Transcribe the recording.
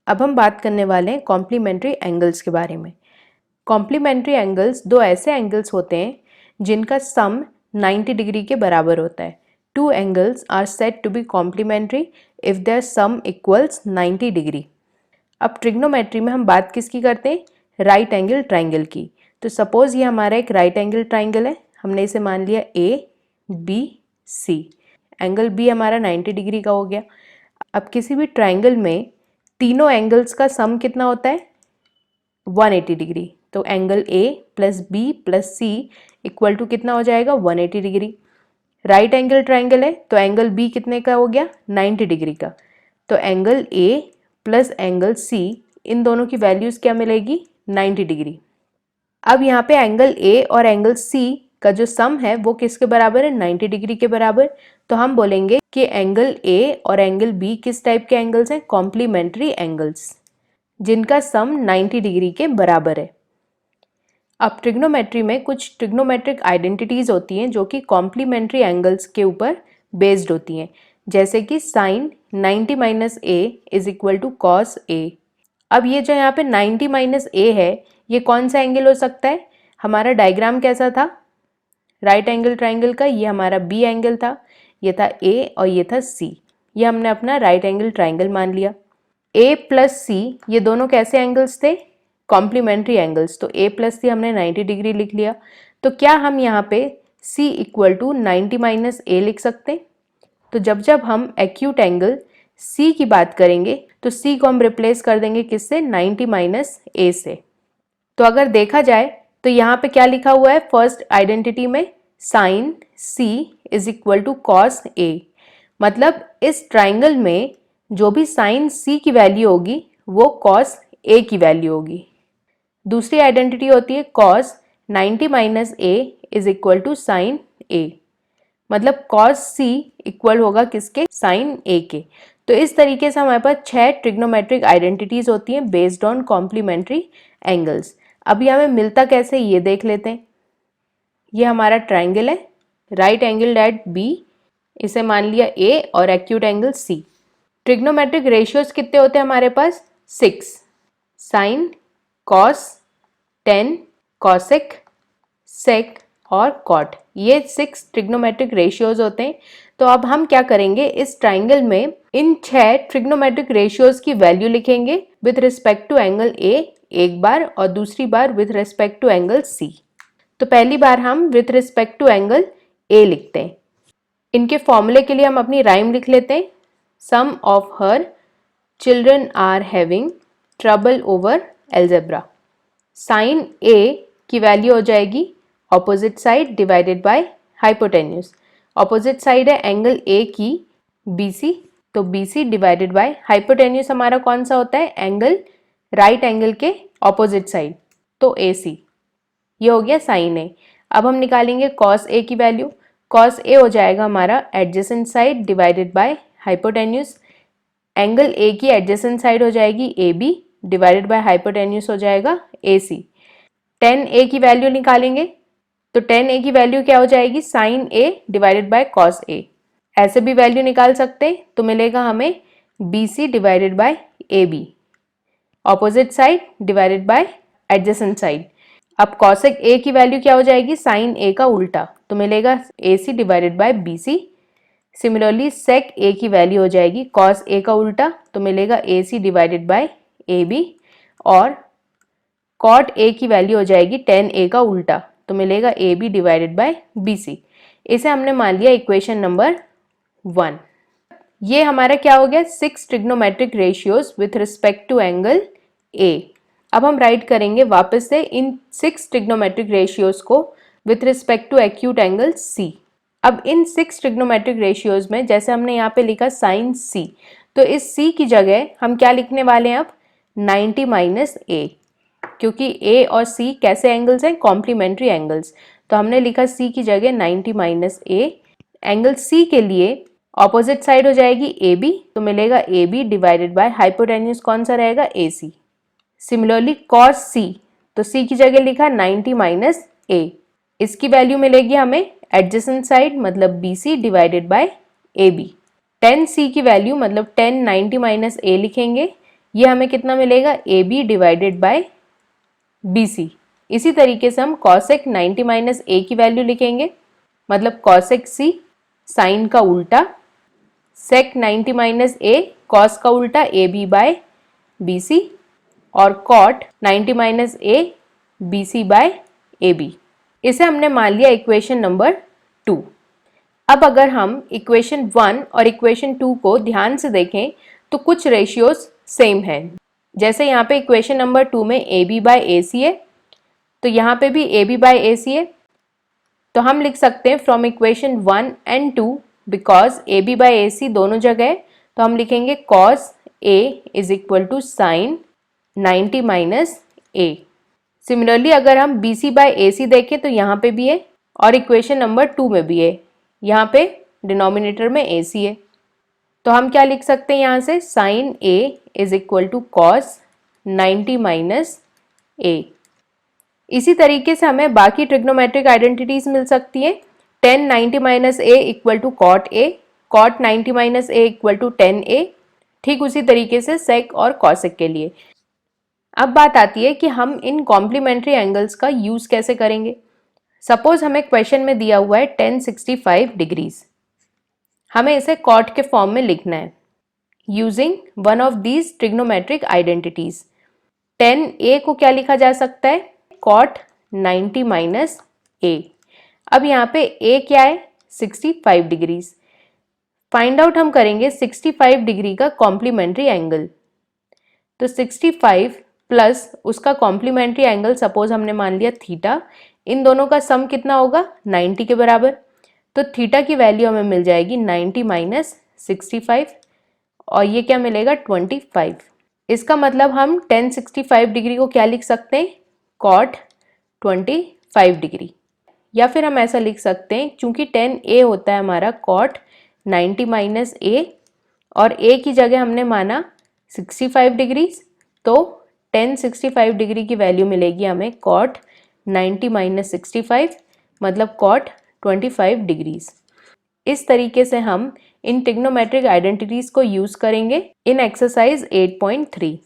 अब हम बात करने वाले हैं कॉम्प्लीमेंट्री एंगल्स के बारे में। कॉम्प्लीमेंट्री एंगल्स दो ऐसे एंगल्स होते हैं जिनका सम 90 डिग्री के बराबर होता है। Two angles are said to be complementary if their sum equals 90 degree. अब ट्रिग्नोमेट्री में हम बात किसकी करते हैं? राइट एंगल ट्राइंगल की। तो सपोज ये हमारा एक राइट एंगल ट्राइंगल है, हमने इसे मान लिया A B C. Angle B हमारा 90 डिग्री का हो गया। अब किसी भी ट्राइंगल में तीनों एंगल्स का सम कितना होता है? 180 डिग्री। तो angle A plus B plus C equal to कितना हो जाएगा? 180 डिग्री। राइट एंगल ट्राइंगल है तो एंगल बी कितने का हो गया? 90 डिग्री का। तो angle A plus angle C, इन दोनों की वैल्यूज क्या मिलेगी? 90 डिग्री। अब यहाँ पे एंगल ए और एंगल सी का जो सम है वो किसके बराबर है? 90 डिग्री के बराबर। तो हम बोलेंगे कि एंगल ए और एंगल बी किस टाइप के एंगल्स हैं? कॉम्प्लीमेंट्री एंगल्स, जिनका सम 90 डिग्री के बराबर है। अब ट्रिग्नोमेट्री में कुछ ट्रिग्नोमेट्रिक आइडेंटिटीज होती हैं जो कि कॉम्प्लीमेंट्री एंगल्स के ऊपर बेस्ड होती हैं, जैसे कि sine 90 minus A is equal to cos A. अब ये जो यहाँ पे 90 माइनस ए है, ये कौन सा एंगल हो सकता है? हमारा डायग्राम कैसा था राइट एंगल ट्राइंगल का? ये हमारा बी एंगल था, ये था ए और ये था सी। ये हमने अपना राइट एंगल ट्राइंगल मान लिया। ए प्लस सी ये दोनों कैसे एंगल्स थे? Complementary angles. तो ए प्लस सी हमने 90 डिग्री लिख लिया। तो क्या हम यहाँ पे C इक्वल टू 90 माइनस ए लिख सकते हैं? तो जब जब हम एक्यूट एंगल C की बात करेंगे तो C को हम रिप्लेस कर देंगे किससे? 90 माइनस ए से। तो अगर देखा जाए तो यहाँ पे क्या लिखा हुआ है फर्स्ट आइडेंटिटी में? Sine C is equal to cos A. मतलब इस ट्राइंगल में जो भी साइन C की वैल्यू होगी वो कॉस A की वैल्यू होगी। दूसरी आइडेंटिटी होती है cos 90 minus A is equal to sine A. मतलब कॉस C इक्वल होगा किसके? साइन A के। तो इस तरीके से हमारे पास 6 ट्रिग्नोमेट्रिक आइडेंटिटीज होती हैं बेस्ड ऑन कॉम्प्लीमेंट्री एंगल्स। अभी हमें मिलता कैसे ये देख लेते हैं। ये हमारा ट्राइंगल है, राइट एंगल एट बी, इसे मान लिया ए और acute angle C। Trigonometric ratios कितने होते हैं हमारे पास? 6। साइन, कॉस, टेन, कॉसेक, सेक और कॉट, ये 6 ट्रिग्नोमेट्रिक रेशियोज होते हैं। तो अब हम क्या करेंगे, इस ट्राइंगल में इन 6 ट्रिग्नोमेट्रिक रेशियोज की वैल्यू लिखेंगे with respect to angle A एक बार और दूसरी बार with respect to angle C. तो पहली बार हम with respect to angle A लिखते हैं। इनके फॉर्मूले के लिए हम अपनी राइम लिख लेते हैं। Some of her children are having trouble over algebra. Sine A की वैल्यू हो जाएगी opposite side divided by hypotenuse. Opposite side है एंगल ए की BC, तो BC डिवाइडेड बाय हाइपोटेन्यूज हमारा कौन सा होता है? एंगल राइट एंगल के ऑपोजिट साइड, तो AC। ये हो गया साइन ए। अब हम निकालेंगे कॉस ए की वैल्यू। कॉस ए हो जाएगा हमारा adjacent side divided by hypotenuse. Angle A की एडजेसेंट साइड हो जाएगी AB डिवाइडेड बाय हाइपोटेन्यूज हो जाएगा AC। टेन ए की वैल्यू निकालेंगे तो टेन ए की वैल्यू क्या हो जाएगी? Sine A divided by cos A. ऐसे भी वैल्यू निकाल सकते हैं तो मिलेगा हमें BC divided by AB, opposite side divided bye adjacent side. अब कॉसेक ए की वैल्यू क्या हो जाएगी? साइन ए का उल्टा, तो मिलेगा AC divided by BC। Similarly sec A की वैल्यू हो जाएगी कॉस ए का उल्टा, तो मिलेगा AC डिवाइडेड बाय AB। और कॉट ए की वैल्यू हो जाएगी टेन ए का उल्टा, तो मिलेगा AB डिवाइडेड बाय BC। इसे हमने मान लिया इक्वेशन नंबर 1। ये हमारा क्या हो गया? 6 trigonometric ratios with respect to angle A। अब हम राइट करेंगे वापस से इन 6 ट्रिग्नोमेट्रिक रेशियोज को with respect to acute angle C। अब इन 6 ट्रिग्नोमेट्रिक रेशियोज में जैसे हमने यहाँ पे लिखा साइन C, तो इस C की जगह हम क्या लिखने वाले हैं अब? 90 माइनस A, क्योंकि A और C कैसे एंगल्स हैं? Complementary angles. तो हमने लिखा C की जगह 90 माइनस A। एंगल C के लिए ऑपोजिट साइड हो जाएगी AB, तो मिलेगा AB डिवाइडेड बाय हाइपोटेन्यूज कौन सा रहेगा? AC। सिमिलरली कॉस C, तो C की जगह लिखा 90 माइनस A। इसकी वैल्यू मिलेगी हमें एडजेसेंट साइड मतलब BC divided by AB। Ten C की वैल्यू मतलब 10 90 माइनस A लिखेंगे। ये हमें कितना मिलेगा, A B divided by B C. इसी तरीके से हम कॉसेक 90 माइनस ए की वैल्यू लिखेंगे, मतलब कॉसेक सी साइन का उल्टा, सेक 90 माइनस ए कॉस का उल्टा A B by B C, और cot 90 minus A B C by A B. इसे हमने मान लिया इक्वेशन नंबर 2। अब अगर हम इक्वेशन 1 और इक्वेशन 2 को ध्यान से देखें तो कुछ रेशियोज सेम है। जैसे यहाँ पे इक्वेशन नंबर 2 में ए बी बाय ए सी है, तो यहाँ पे भी ए बी बाय ए सी है। तो हम लिख सकते हैं from equation 1 and 2, because A B by A C दोनों जगह है, तो हम लिखेंगे cos A is equal to sine 90 minus A. Similarly अगर हम बी सी बाय ए सी देखें तो यहाँ पे भी है और इक्वेशन नंबर 2 में भी है, यहाँ पे डिनोमिनेटर में ए सी है। तो हम क्या लिख सकते हैं यहाँ से, sine A is equal to cos 90 minus A. इसी तरीके से हमें बाकी ट्रिग्नोमेट्रिक आइडेंटिटीज मिल सकती है। tan 90 minus A equal to cot A, cot 90 minus A equal to tan A. ठीक उसी तरीके से सेक और कॉसेक के लिए। अब बात आती है कि हम इन कॉम्प्लीमेंट्री एंगल्स का यूज कैसे करेंगे। सपोज हमें क्वेश्चन में दिया हुआ है tan 65 डिग्रीज, हमें इसे कॉट के फॉर्म में लिखना है using one of these trigonometric identities. tan ए को क्या लिखा जा सकता है, कॉट 90 माइनस ए। अब यहाँ पे ए क्या है, 65 डिग्रीज। फाइंड आउट हम करेंगे 65 डिग्री का कॉम्प्लीमेंट्री एंगल। तो 65 प्लस उसका कॉम्प्लीमेंट्री एंगल सपोज हमने मान लिया थीटा, इन दोनों का सम कितना होगा, 90 के बराबर। तो थीटा की वैल्यू हमें मिल जाएगी 90 माइनस 65, और ये क्या मिलेगा, 25। इसका मतलब हम tan 65 डिग्री को क्या लिख सकते हैं, कॉट 25 डिग्री। या फिर हम ऐसा लिख सकते हैं, चूंकि tan ए होता है हमारा कॉट 90 माइनस ए और ए की जगह हमने माना 65 डिग्री, तो tan 65 डिग्री की वैल्यू मिलेगी हमें कॉट 90 माइनस 65, मतलब कॉट 25 डिग्रीज। इस तरीके से हम इन ट्रिग्नोमेट्रिक आइडेंटिटीज को यूज करेंगे इन एक्सरसाइज 8.3।